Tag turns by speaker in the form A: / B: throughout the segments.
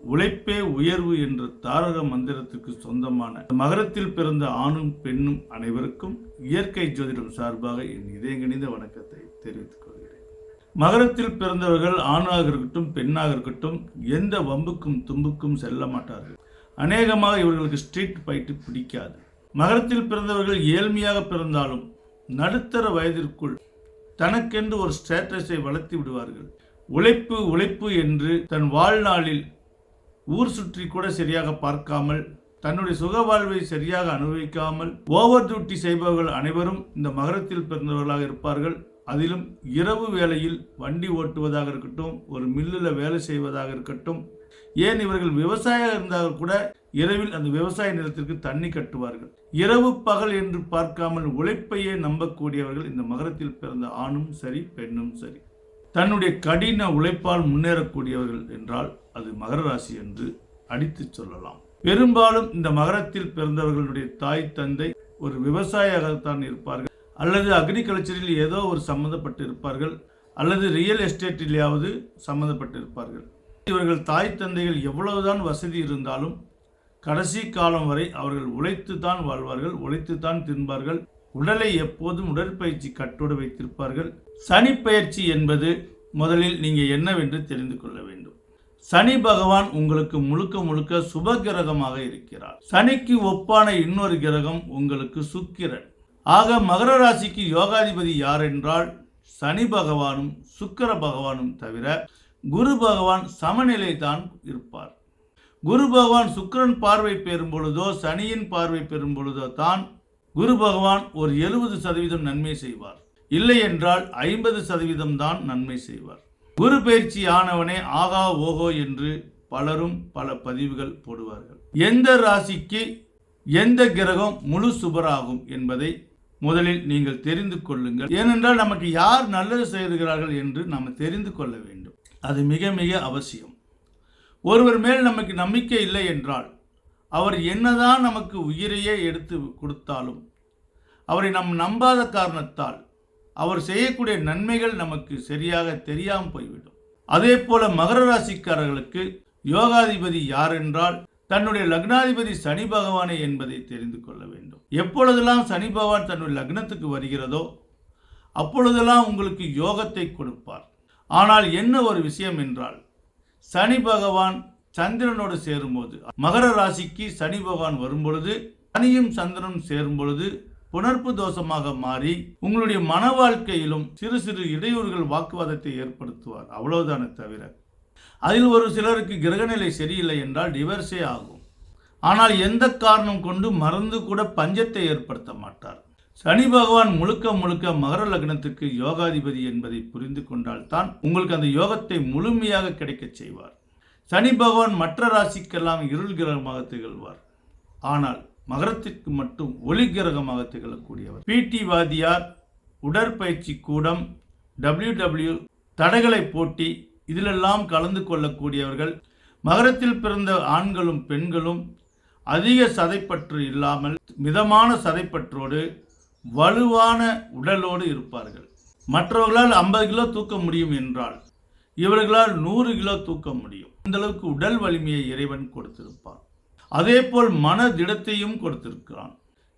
A: உழைப்பே உயர்வு என்ற தாரக மந்திரத்துக்கு சொந்தமான மகரத்தில் பிறந்த ஆணும் பெண்ணும் அனைவருக்கும் இயற்கை ஜோதிடம் சார்பாக என் இதயங்கணிந்த வணக்கத்தை தெரிவித்துக் கொள்கிறேன். மகரத்தில் பிறந்தவர்கள் ஆணாக இருக்கட்டும் பெண்ணாக இருக்கட்டும் எந்த வம்புக்கும் தும்புக்கும் செல்ல மாட்டார்கள். அநேகமாக இவர்களுக்கு ஸ்ட்ரீட் ஃபைட்டு பிடிக்காது. மகரத்தில் பிறந்தவர்கள் ஏழ்மையாக பிறந்தாலும் நடுத்தர வயதிற்குள் தனக்கென்று ஒரு ஸ்டேட்டஸை வளர்த்து விடுவார்கள். உழைப்பு உழைப்பு என்று தன் வாழ்நாளில் ஊர் சுற்றி கூட சரியாக பார்க்காமல், தன்னுடைய சுக வாழ்வை சரியாக அனுபவிக்காமல் ஓவர் டியூட்டி செய்பவர்கள் அனைவரும் இந்த மகரத்தில் பிறந்தவர்களாக இருப்பார்கள். அதிலும் இரவு வேளையில் வண்டி ஓட்டுவதாக இருக்கட்டும், ஒரு மில்லில் வேலை செய்வதாக இருக்கட்டும், ஏன் இவர்கள் விவசாயியாக இருந்தால் கூட இரவில் அந்த விவசாய நிலத்திற்கு தண்ணி கட்டுவார்கள். இரவு பகல் என்று பார்க்காமல் உழைப்பையே நம்பக்கூடியவர்கள் இந்த மகரத்தில் பிறந்த ஆணும் சரி பெண்ணும் சரி. தன்னுடைய கடின உழைப்பால் முன்னேறக்கூடியவர்கள் என்றால் அது மகர ராசி என்று அடித்து சொல்லலாம். பெரும்பாலும் இந்த மகரத்தில் பிறந்தவர்களுடைய தாய் தந்தை ஒரு விவசாயியாகத்தான் இருப்பார்கள், அல்லது அக்ரிகல்ச்சரில் ஏதோ ஒரு சம்பந்தப்பட்டு இருப்பார்கள், அல்லது ரியல் எஸ்டேட்டிலேயாவது சம்பந்தப்பட்டு இருப்பார்கள். இவர்கள் தாய் தந்தைகள் எவ்வளவுதான் வசதி இருந்தாலும் கடைசி காலம் வரை அவர்கள் உழைத்து தான் வாழ்வார்கள், உழைத்து தான் தின்பார்கள். உடலை எப்போதும் உடற்பயிற்சி கட்டோடு வைத்திருப்பார்கள். சனி பயிற்சி என்பது முதலில் நீங்கள் என்னவென்று தெரிந்து கொள்ள வேண்டும். சனி பகவான் உங்களுக்கு முழுக்க முழுக்க சுப கிரகமாக இருக்கிறார். சனிக்கு ஒப்பான இன்னொரு கிரகம் உங்களுக்கு சுக்கிரன். ஆக மகர ராசிக்கு யோகாதிபதி யார் என்றால் சனி பகவானும் சுக்கிர பகவானும் தவிர குரு பகவான் சமநிலை தான் இருப்பார். குரு பகவான் சுக்கிரன் பார்வை பெறும் பொழுதோ சனியின் பார்வை பெறும் பொழுதோ தான் குரு பகவான் ஒரு 70% நன்மை செய்வார். இல்லை என்றால் 50% தான் நன்மை செய்வார். குரு பயிற்சி ஆனவனே ஆகா ஓகோ என்று பலரும் பல பதிவுகள் போடுவார்கள். எந்த ராசிக்கு எந்த கிரகம் முழு சுபராகும் என்பதை முதலில் நீங்கள் தெரிந்து கொள்ளுங்கள். ஏனென்றால் நமக்கு யார் நல்லது செய்கிறார்கள் என்று நாம் தெரிந்து கொள்ள வேண்டும். அது மிக மிக அவசியம். ஒருவர் மேல் நமக்கு நம்பிக்கை இல்லை என்றால் அவர் என்னதான் நமக்கு உயிரையே எடுத்து கொடுத்தாலும் அவரை நாம் நம்பாத காரணத்தால் அவர் செய்யக்கூடிய நன்மைகள் நமக்கு சரியாக தெரியாமல் போய்விடும். அதே போல மகர ராசிக்காரர்களுக்கு யோகாதிபதி யார் என்றால் தன்னுடைய லக்னாதிபதி சனி பகவானே என்பதை தெரிந்து கொள்ள வேண்டும். எப்பொழுதெல்லாம் சனி பகவான் தன்னுடைய லக்னத்துக்கு வருகிறதோ அப்பொழுதெல்லாம் உங்களுக்கு யோகத்தை கொடுப்பார். ஆனால் என்ன ஒரு விஷயம் என்றால் சனி பகவான் சந்திரனோடு சேரும்போது, மகர ராசிக்கு சனி பகவான் வரும்பொழுது சனியும் சந்திரனும் சேரும் பொழுது புணர்ப்பு தோஷமாக மாறி உங்களுடைய மன வாழ்க்கையிலும் சிறு சிறு இடையூறுகள் வாக்குவாதத்தை ஏற்படுத்துவார். அவ்வளவுதானே தவிர அதில் ஒரு சிலருக்கு கிரகநிலை சரியில்லை என்றால் டிவர்ஸே ஆகும். ஆனால் எந்த காரணம் கொண்டு மறந்து கூட பஞ்சத்தை ஏற்படுத்த மாட்டார். சனி பகவான் முழுக்க முழுக்க மகர லக்னத்துக்கு யோகாதிபதி என்பதை புரிந்து கொண்டால்தான் உங்களுக்கு அந்த யோகத்தை முழுமையாக கிடைக்க செய்வார். சனி பகவான் மற்ற ராசிக்கெல்லாம் இருள் கிரகமாக திகழ்வார். ஆனால் மகரத்திற்கு மட்டும் ஒளி கிரகமாக திகழக்கூடியவர். பிடி வாதியார், உடற்பயிற்சி கூடம், WW தடகளை போட்டி இதிலெல்லாம் கலந்து கொள்ளக்கூடியவர்கள். மகரத்தில் பிறந்த ஆண்களும் பெண்களும் அதிக சதைப்பற்று இல்லாமல் மிதமான சதைப்பற்றோடு வலுவான உடலோடு இருப்பார்கள். மற்றவர்களால் 50 கிலோ தூக்க முடியும் என்றால் இவர்களால் 100 கிலோ தூக்க முடியும். அந்த அளவுக்கு உடல் வலிமையை இறைவன் கொடுத்திருப்பார். அதே போல் மன திடத்தையும் கொடுத்திருக்கிறான்.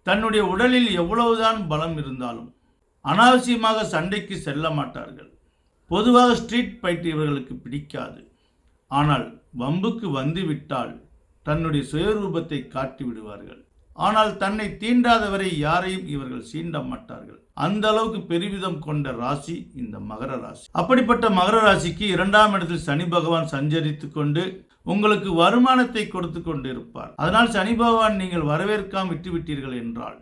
A: தன்னுடைய உடலில் எவ்வளவுதான் பலம் இருந்தாலும் அனாவசியமாக சண்டைக்கு செல்ல மாட்டார்கள். பொதுவாக ஸ்ட்ரீட் ஃபைட் இவர்களுக்கு பிடிக்காது. ஆனால் வம்புக்கு வந்துவிட்டால் தன்னுடைய சுயரூபத்தை காட்டி விடுவார்கள். ஆனால் தன்னை தீண்டாதவரை யாரையும் இவர்கள் சீண்ட மாட்டார்கள். அந்த அளவுக்கு பெருமிதம் கொண்ட ராசி இந்த மகர ராசி. அப்படிப்பட்ட மகர ராசிக்கு 2ஆம் இடத்தில் சனி பகவான் சஞ்சரித்து கொண்டு உங்களுக்கு வருமானத்தை கொடுத்து கொண்டு இருப்பார். அதனால் சனி பகவான் நீங்கள் வரவேற்காமல் விட்டுவிட்டீர்கள் என்றால்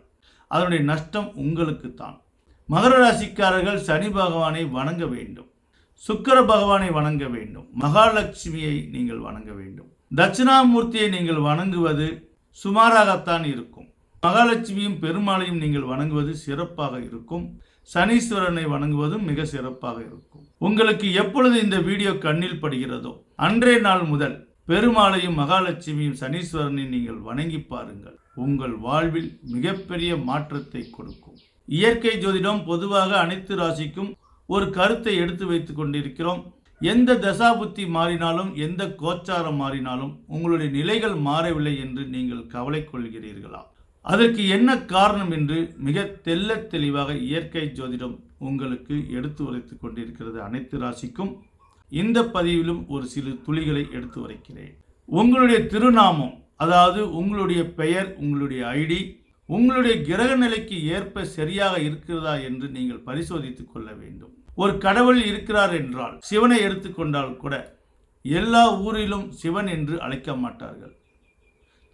A: அதனுடைய நஷ்டம் உங்களுக்கு தான். மகர ராசிக்காரர்கள் சனி பகவானை வணங்க வேண்டும், சுக்கிர பகவானை வணங்க வேண்டும், மகாலட்சுமியை நீங்கள் வணங்க வேண்டும். தட்சிணாமூர்த்தியை நீங்கள் வணங்குவது சுமாராகத்தான் இருக்கும். மகாலட்சுமியும் பெருமாளையும் நீங்கள் வணங்குவது சிறப்பாக இருக்கும். சனீஸ்வரனை வணங்குவதும் மிக சிறப்பாக இருக்கும். உங்களுக்கு எப்பொழுது இந்த வீடியோ கண்ணில் படுகிறதோ அன்றைய நாள் முதல் பெருமாளையும் மகாலட்சுமியும் சனீஸ்வரனையும் நீங்கள் வணங்கி பாருங்கள். உங்கள் வாழ்வில் மிகப்பெரிய மாற்றத்தை கொடுக்கும். இயற்கை ஜோதிடம் பொதுவாக அனைத்து ராசிக்கும் ஒரு கருத்தை எடுத்து வைத்துக் கொண்டிருக்கிறோம். எந்த தசாபுத்தி மாறினாலும் எந்த கோச்சாரம் மாறினாலும் உங்களுடைய நிலைகள் மாறவில்லை என்று நீங்கள் கவலை கொள்கிறீர்களா? அதற்கு என்ன காரணம் என்று மிக தெள்ளத் தெளிவாக இயற்கை ஜோதிடம் உங்களுக்கு எடுத்து உரைத்துக் கொண்டிருக்கிறது. அனைத்து ராசிக்கும் இந்த பதிவிலும் ஒரு சில துளிகளை எடுத்து உரைக்கிறேன். உங்களுடைய திருநாமம், அதாவது உங்களுடைய பெயர், உங்களுடைய ஐடி உங்களுடைய கிரக நிலைக்கு ஏற்ப சரியாக இருக்கிறதா என்று நீங்கள் பரிசோதித்துக் கொள்ள வேண்டும். ஒரு கடவுள் இருக்கிறார் என்றால், சிவனை எடுத்துக்கொண்டால் கூட எல்லா ஊரிலும் சிவன் என்று அழைக்க மாட்டார்கள்.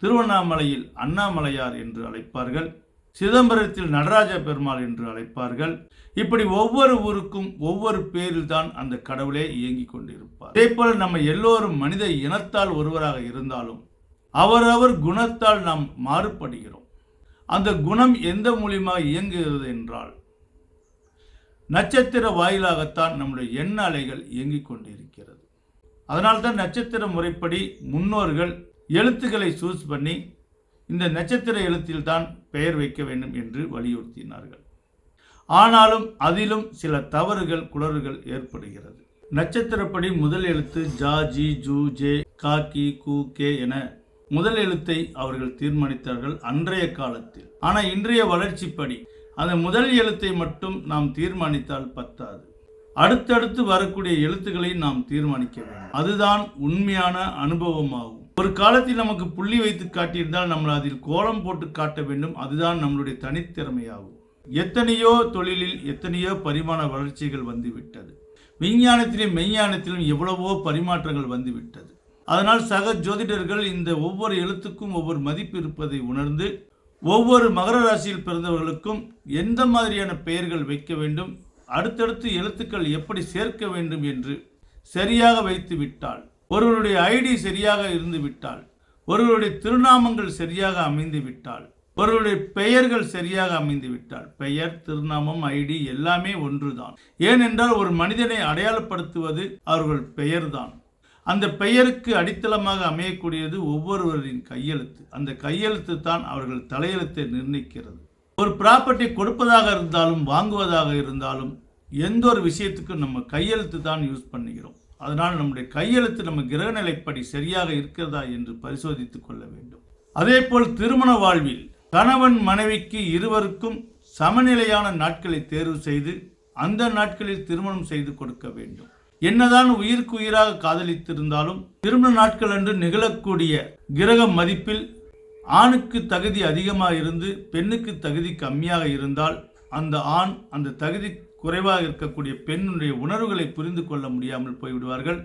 A: திருவண்ணாமலையில் அண்ணாமலையார் என்று அழைப்பார்கள், சிதம்பரத்தில் நடராஜ பெருமாள் என்று அழைப்பார்கள். இப்படி ஒவ்வொரு ஊருக்கும் ஒவ்வொரு பேரில் தான் அந்த கடவுளே இயங்கிக் கொண்டிருப்பார். அதே போல நம்ம எல்லோரும் மனித இனத்தால் ஒருவராக இருந்தாலும் அவரவர் குணத்தால் நாம் மாறுபடுகிறோம். அந்த குணம் எந்த மூலியமாக இயங்குகிறது என்றால் நட்சத்திர வாயிலாகத்தான் நம்முடைய எண்ண அலைகள் இயங்கிக் கொண்டிருக்கிறது. அதனால்தான் நட்சத்திர முறைப்படி முன்னோர்கள் எழுத்துக்களை சூஸ் பண்ணி இந்த நட்சத்திர எழுத்தில் தான் பெயர் வைக்க வேண்டும் என்று வலியுறுத்தினார்கள். ஆனாலும் அதிலும் சில தவறுகள் குளறுகள் ஏற்படுகிறது. நட்சத்திரப்படி முதல் எழுத்து ஜா, ஜி, ஜூ, ஜே, கா, கி, கு, கே என முதல் எழுத்தை அவர்கள் தீர்மானித்தார்கள் அன்றைய காலத்தில். ஆனால் இன்றைய வளர்ச்சிப்படி அந்த முதல் எழுத்தை மட்டும் நாம் தீர்மானித்தால் பத்தாது, அடுத்தடுத்து வரக்கூடிய எழுத்துக்களை நாம் தீர்மானிக்க வேண்டும். அதுதான் உண்மையான அனுபவமாகும். ஒரு காலத்தில் நமக்கு புள்ளி வைத்து காட்டியிருந்தால் நம்ம அதில் கோலம் போட்டு காட்ட வேண்டும். அதுதான் நம்மளுடைய தனித்திறமையாகும். எத்தனையோ தொழிலில் எத்தனையோ பரிமாண வளர்ச்சிகள் வந்துவிட்டது. விஞ்ஞானத்திலும் மெய்ஞானத்திலும் எவ்வளவோ பரிமாற்றங்கள் வந்துவிட்டது. அதனால் சக ஜோதிடர்கள் இந்த ஒவ்வொரு எழுத்துக்கும் ஒவ்வொரு மதிப்பு இருப்பதை உணர்ந்து ஒவ்வொரு மகர ராசியில் பிறந்தவர்களுக்கும் எந்த மாதிரியான பெயர்கள் வைக்க வேண்டும், அடுத்தடுத்து எழுத்துக்கள் எப்படி சேர்க்க வேண்டும் என்று சரியாக வைத்து விட்டால், ஒருவருடைய ஐடி சரியாக இருந்து விட்டால், ஒருவருடைய திருநாமங்கள் சரியாக அமைந்து விட்டால், ஒருவருடைய பெயர்கள் சரியாக அமைந்து விட்டால், பெயர், திருநாமம், ஐடி எல்லாமே ஒன்றுதான். ஏனென்றால் ஒரு மனிதனை அடையாளப்படுத்துவது அவர்கள் பெயர்தான். அந்த பெயருக்கு அடித்தளமாக அமையக்கூடியது ஒவ்வொருவரின் கையெழுத்து. அந்த கையெழுத்து தான் அவர்கள் தலையெழுத்தை நிர்ணயிக்கிறது. ஒரு ப்ராப்பர்ட்டி கொடுப்பதாக இருந்தாலும் வாங்குவதாக இருந்தாலும் எந்த ஒரு விஷயத்துக்கும் நம்ம கையெழுத்து தான் யூஸ் பண்ணுகிறோம். அதனால் நம்முடைய கையெழுத்து நம்ம கிரகநிலைப்படி சரியாக இருக்கிறதா என்று பரிசோதித்துக் கொள்ள வேண்டும். அதே போல் திருமண வாழ்வில் கணவன் மனைவிக்கு இருவருக்கும் சமநிலையான நாட்களை தேர்வு செய்து அந்த நாட்களில் திருமணம் செய்து கொடுக்க வேண்டும். என்னதான் உயிருக்கு உயிராக காதலித்திருந்தாலும் திருமண நாட்கள் அன்று நிகழக்கூடிய கிரக மதிப்பில் ஆணுக்கு தகுதி அதிகமாக இருந்து பெண்ணுக்கு தகுதி கம்மியாக இருந்தால் அந்த ஆண் அந்த தகுதி குறைவாக இருக்கக்கூடிய பெண்ணுடைய உணர்வுகளை புரிந்து கொள்ள முடியாமல் போய்விடுவார்கள்.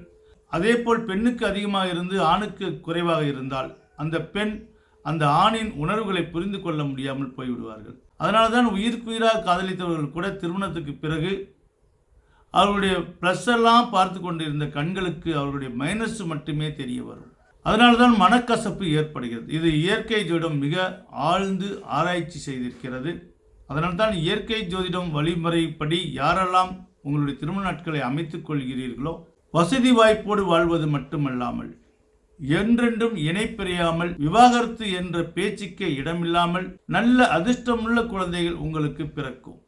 A: அதே போல் பெண்ணுக்கு அதிகமாக இருந்து ஆணுக்கு குறைவாக இருந்தால் அந்த பெண் அந்த ஆணின் உணர்வுகளை புரிந்து கொள்ள முடியாமல் போய்விடுவார்கள். அதனால தான் உயிருக்கு உயிராக காதலித்தவர்கள் கூட திருமணத்துக்கு பிறகு அவருடைய ப்ளஸ் எல்லாம் பார்த்து கொண்டிருந்த கண்களுக்கு அவருடைய மைனஸ் மட்டுமே தெரிய வரும். அதனால்தான் மனக்கசப்பு ஏற்படுகிறது. இது இயற்கை ஜோதிடம் மிக ஆழ்ந்து ஆராய்ச்சி செய்திருக்கிறது. அதனால்தான் இயற்கை ஜோதிடம் வழிமுறைப்படி யாரெல்லாம் உங்களுடைய திருமண நாட்களை அமைத்துக் கொள்கிறீர்களோ வசதி வாய்ப்போடு வாழ்வது மட்டுமல்லாமல் என்றென்றும் இணை பிரியாமல் விவாகரத்து என்ற பேச்சுக்கே இடமில்லாமல் நல்ல அதிர்ஷ்டமுள்ள குழந்தைகள் உங்களுக்கு பிறக்கும்.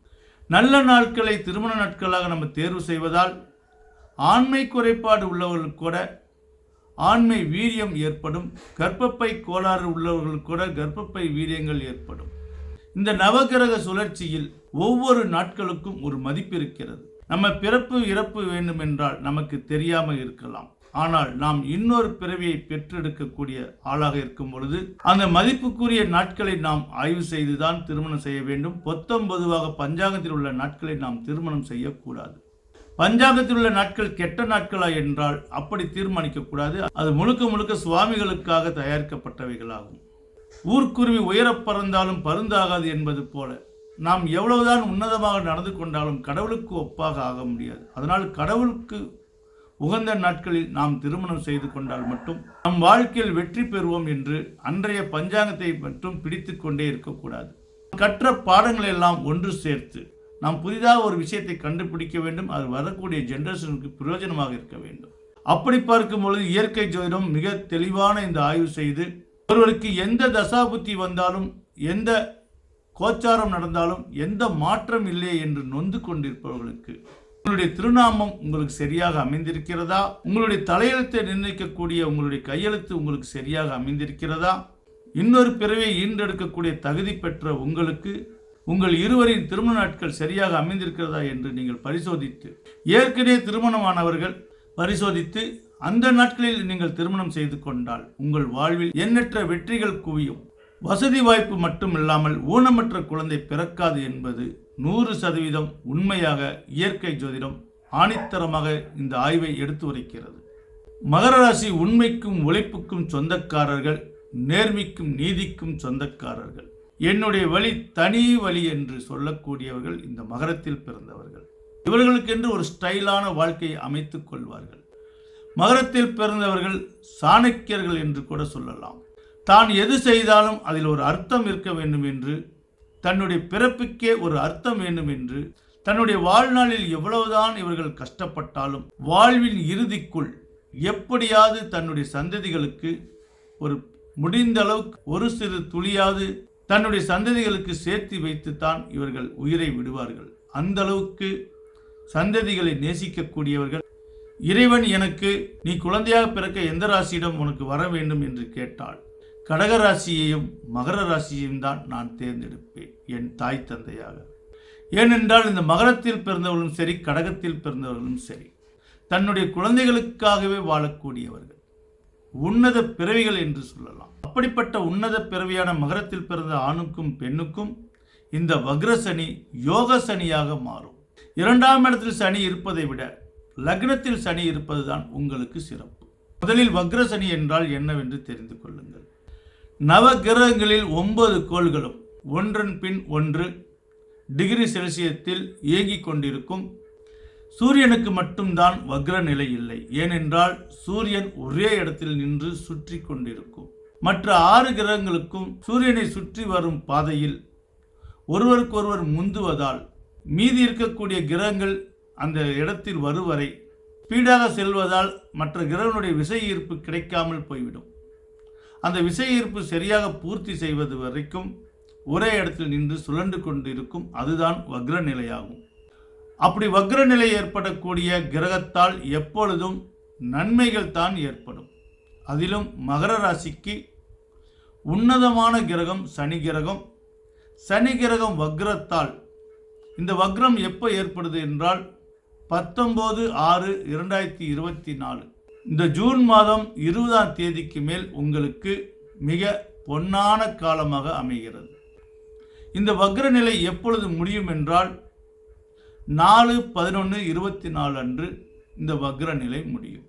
A: நல்ல நாட்களை திருமண நாட்களாக நம்ம தேர்வு செய்வதால் ஆண்மை குறைபாடு உள்ளவர்களுக்கு கூட ஆண்மை வீரியம் ஏற்படும், கர்ப்பப்பை கோளாறு உள்ளவர்களுக்கு கூட கர்ப்பப்பை வீரியங்கள் ஏற்படும். இந்த நவகிரக சுழற்சியில் ஒவ்வொரு நாட்களுக்கும் ஒரு மதிப்பு இருக்கிறது. நம்ம பிறப்பு இறப்பு வேண்டும் என்றால் நமக்கு தெரியாமல் இருக்கலாம். ஆனால் நாம் இன்னொரு பிறவியை பெற்றெடுக்கக்கூடிய ஆளாக இருக்கும் பொழுது அந்த மதிப்புக்குரிய நாட்களை நாம் ஆய்வு செய்துதான் திருமணம் செய்ய வேண்டும். பொதுவாக பஞ்சாங்கத்தில் உள்ள நாட்களை நாம் திருமணம் செய்யக்கூடாது. பஞ்சாங்கத்தில் உள்ள நாட்கள் கெட்ட நாட்களா என்றால் அப்படி தீர்மானிக்கக்கூடாது. அது முழுக்க முழுக்க சுவாமிகளுக்காக தயாரிக்கப்பட்டவைகளாகும். ஊர்க்குருவி உயரப் பறந்தாலும் பருந்தாகாது என்பது போல நாம் எவ்வளவுதான் உன்னதமாக நடந்து கொண்டாலும் கடவுளுக்கு ஒப்பாக ஆக முடியாது. அதனால் கடவுளுக்கு உகந்த நாட்களில் நாம் திருமணம் செய்து கொண்டால் மட்டும் நம் வாழ்க்கையில் வெற்றி பெறுவோம் என்று அன்றைய பஞ்சாங்கத்தை மட்டும் பிடித்து கொண்டே இருக்கக்கூடாது. கற்ற பாடங்களை எல்லாம் ஒன்று சேர்த்து நாம் புதிதாக ஒரு விஷயத்தை கண்டுபிடிக்க வேண்டும். அது வரக்கூடிய ஜெனரேஷனுக்கு பிரயோஜனமாக இருக்க வேண்டும். அப்படி பார்க்கும் பொழுது இயற்கை ஜோதிடம் மிக தெளிவான இந்த ஆய்வு செய்து ஒருவருக்கு எந்த தசாபுத்தி வந்தாலும் எந்த கோச்சாரம் நடந்தாலும் எந்த மாற்றம் இல்லை என்று நொந்து கொண்டிருப்பவர்களுக்கு உங்களுடைய திருநாமம் உங்களுக்கு சரியாக அமைந்திருக்கிறதா? உங்களுடைய தலையெழுத்தை நிர்ணயிக்கக்கூடிய உங்களுடைய கையெழுத்து உங்களுக்கு சரியாக அமைந்திருக்கிறதா? இன்னொரு பிறவியை ஈண்டெடுக்கக்கூடிய தகுதி பெற்ற உங்களுக்கு உங்கள் இருவரின் திருமண நாட்கள் சரியாக அமைந்திருக்கிறதா என்று நீங்கள் பரிசோதித்து, ஏற்கனவே திருமணமானவர்கள் பரிசோதித்து அந்த நாட்களில் நீங்கள் திருமணம் செய்து கொண்டால் உங்கள் வாழ்வில் எண்ணற்ற வெற்றிகள் குவியும். வசதி வாய்ப்பு மட்டுமில்லாமல் ஊனமற்ற குழந்தை பிறக்காது என்பது 100% உண்மையாக இயற்கை ஜோதிடம் ஆணித்தரமாக இந்த ஆய்வை எடுத்து உரைக்கிறது. மகர ராசி உண்மைக்கும் உழைப்புக்கும் சொந்தக்காரர்கள், நேர்மைக்கும் நீதிக்கும் சொந்தக்காரர்கள். என்னுடைய வழி தனி வழி என்று சொல்லக்கூடியவர்கள் இந்த மகரத்தில் பிறந்தவர்கள். இவர்களுக்கென்று ஒரு ஸ்டைலான வாழ்க்கையை அமைத்துக் கொள்வார்கள். மகரத்தில் பிறந்தவர்கள் சாணக்கியர்கள் என்று கூட சொல்லலாம். தான் எது செய்தாலும் அதில் ஒரு அர்த்தம் இருக்க வேண்டும் என்று, தன்னுடைய பிறப்புக்கே ஒரு அர்த்தம் வேண்டும் என்று, தன்னுடைய வாழ்நாளில் எவ்வளவுதான் இவர்கள் கஷ்டப்பட்டாலும் வாழ்வின் இறுதிக்குள் எப்படியாவது தன்னுடைய சந்ததிகளுக்கு ஒரு முடிந்த அளவுக்கு ஒரு சிறு துளியாவது தன்னுடைய சந்ததிகளுக்கு சேர்த்து வைத்துத்தான் இவர்கள் உயிரை விடுவார்கள். அந்த அளவுக்கு சந்ததிகளை நேசிக்கக்கூடியவர்கள். இறைவன் எனக்கு நீ குழந்தையாக பிறக்க எந்த ராசியிடம் உனக்கு வர வேண்டும் என்று கேட்டால் கடகராசியையும் மகர ராசியையும் தான் நான் தேர்ந்தெடுப்பேன் என் தாய் தந்தையாக. ஏனென்றால் இந்த மகரத்தில் பிறந்தவர்களும் சரி, கடகத்தில் பிறந்தவர்களும் சரி, தன்னுடைய குழந்தைகளுக்காகவே வாழக்கூடியவர்கள், உன்னத பிறவிகள் என்று சொல்லலாம். அப்படிப்பட்ட உன்னத பிறவியான மகரத்தில் பிறந்த ஆணுக்கும் பெண்ணுக்கும் இந்த வக்ரசனி யோக சனியாக மாறும். 2ஆம் இடத்தில் சனி இருப்பதை விட லக்னத்தில் சனி இருப்பதுதான் உங்களுக்கு சிறப்பு. முதலில் வக்ரசனி என்றால் என்னவென்று தெரிந்து கொள்ளுங்கள். நவ கிரகங்களில் 9 கோள்களும் ஒன்றன் பின் ஒன்று டிகிரி செல்சியத்தில் இயங்கிக் கொண்டிருக்கும். சூரியனுக்கு மட்டும்தான் வக்ர நிலை இல்லை. ஏனென்றால் சூரியன் ஒரே இடத்தில் நின்று சுற்றி கொண்டிருக்கும். மற்ற 6 கிரகங்களுக்கும் சூரியனை சுற்றி வரும் பாதையில் ஒருவருக்கொருவர் முந்துவதால் மீதி இருக்கக்கூடிய கிரகங்கள் அந்த இடத்தில் வருவரை ஸ்பீடாக செல்வதால் மற்ற கிரகனுடைய விசை ஈர்ப்பு கிடைக்காமல் போய்விடும். அந்த விசை ஈர்ப்பு சரியாக பூர்த்தி செய்வது வரைக்கும் ஒரே இடத்தில் நின்று சுழன்று கொண்டு இருக்கும். அதுதான் வக்ர நிலையாகும். அப்படி வக்ர நிலை ஏற்படக்கூடிய கிரகத்தால் எப்பொழுதும் நன்மைகள் தான் ஏற்படும். அதிலும் மகர ராசிக்கு உன்னதமான கிரகம் சனி கிரகம். சனி கிரகம் வக்ரத்தால், இந்த வக்ரம் எப்போ ஏற்படுது என்றால் 19/6/2024 இந்த ஜூன் மாதம் 20ஆம் தேதிக்கு மேல் உங்களுக்கு மிக பொன்னான காலமாக அமைகிறது. இந்த வக்ர நிலை எப்பொழுது முடியும் என்றால் 4/11/24 அன்று இந்த வக்ர நிலை முடியும்.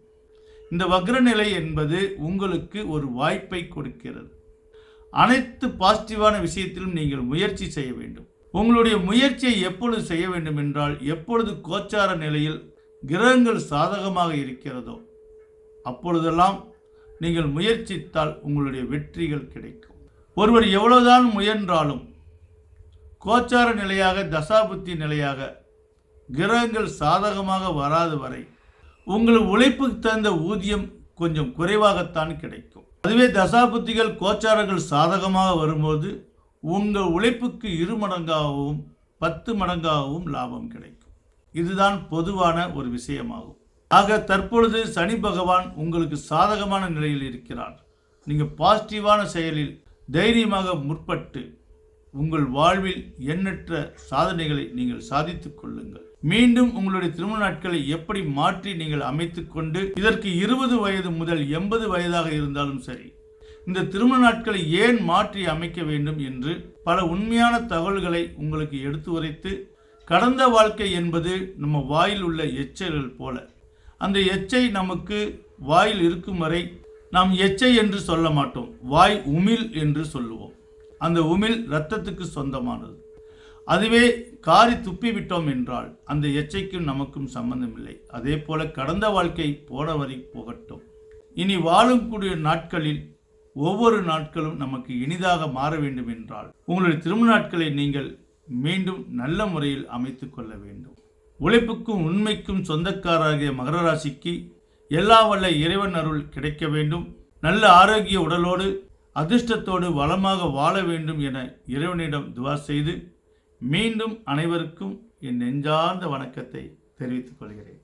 A: இந்த வக்ர நிலை என்பது உங்களுக்கு ஒரு வாய்ப்பை கொடுக்கிறது. அனைத்து பாசிட்டிவான விஷயத்திலும் நீங்கள் முயற்சி செய்ய வேண்டும். உங்களுடைய முயற்சியை எப்பொழுது செய்ய வேண்டும் என்றால், எப்பொழுது கோச்சார நிலையில் கிரகங்கள் சாதகமாக இருக்கிறதோ அப்பொழுதெல்லாம் நீங்கள் முயற்சித்தால் உங்களுடைய வெற்றிகள் கிடைக்கும். ஒருவர் எவ்வளவுதான் முயன்றாலும் கோச்சார நிலையாக, தசாபுத்தி நிலையாக கிரகங்கள் சாதகமாக வராது வரை உங்கள் உழைப்புக்கு தகுந்த ஊதியம் கொஞ்சம் குறைவாகத்தான் கிடைக்கும். அதுவே தசாபுத்திகள் கோச்சாரங்கள் சாதகமாக வரும்போது உங்கள் உழைப்புக்கு 2 மடங்காகவும் 10 மடங்காகவும் லாபம் கிடைக்கும். இதுதான் பொதுவான ஒரு விஷயமாகும். ஆக தற்பொழுது சனி பகவான் உங்களுக்கு சாதகமான நிலையில் இருக்கிறார். நீங்கள் பாசிட்டிவான செயலில் தைரியமாக முற்பட்டு உங்கள் வாழ்வில் எண்ணற்ற சாதனைகளை நீங்கள் சாதித்துக் கொள்ளுங்கள். மீண்டும் உங்களுடைய திருமண நாட்களை எப்படி மாற்றி நீங்கள் அமைத்துக் கொண்டு, இதற்கு 20 வயது முதல் 80 வயதாக இருந்தாலும் சரி, இந்த திருமண நாட்களை ஏன் மாற்றி அமைக்க வேண்டும் என்று பல உண்மையான தகவல்களை உங்களுக்கு எடுத்து உரைத்து, கடந்த வாழ்க்கை என்பது நம்ம வாயில் உள்ள எச்சைகள் போல, அந்த எச்சை நமக்கு வாயில் இருக்கும் வரை நாம் எச்சை என்று சொல்ல மாட்டோம், வாய் உமிழ் என்று சொல்லுவோம். அந்த உமிழ் இரத்தத்துக்கு சொந்தமானது. அதுவே காரி துப்பி விட்டோம் என்றால் அந்த எச்சைக்கும் நமக்கும் சம்பந்தமில்லை. அதே போல கடந்த வாழ்க்கை போன வரை போகட்டும். இனி வாழக்கூடிய நாட்களில் ஒவ்வொரு நாட்களும் நமக்கு இனிதாக மாற வேண்டும் என்றால் உங்களுடைய திருமண நாட்களை நீங்கள் மீண்டும் நல்ல முறையில் அமைத்துக் கொள்ள வேண்டும். உழைப்புக்கும் உண்மைக்கும் சொந்தக்காராகிய மகர ராசிக்கு எல்லா வல்ல இறைவன் அருள் கிடைக்க வேண்டும். நல்ல ஆரோக்கிய உடலோடு அதிர்ஷ்டத்தோடு வளமாக வாழ வேண்டும் என இறைவனிடம் துவா செய்து மீண்டும் அனைவருக்கும் என் நெஞ்சார்ந்த வணக்கத்தை தெரிவித்துக் கொள்கிறேன்.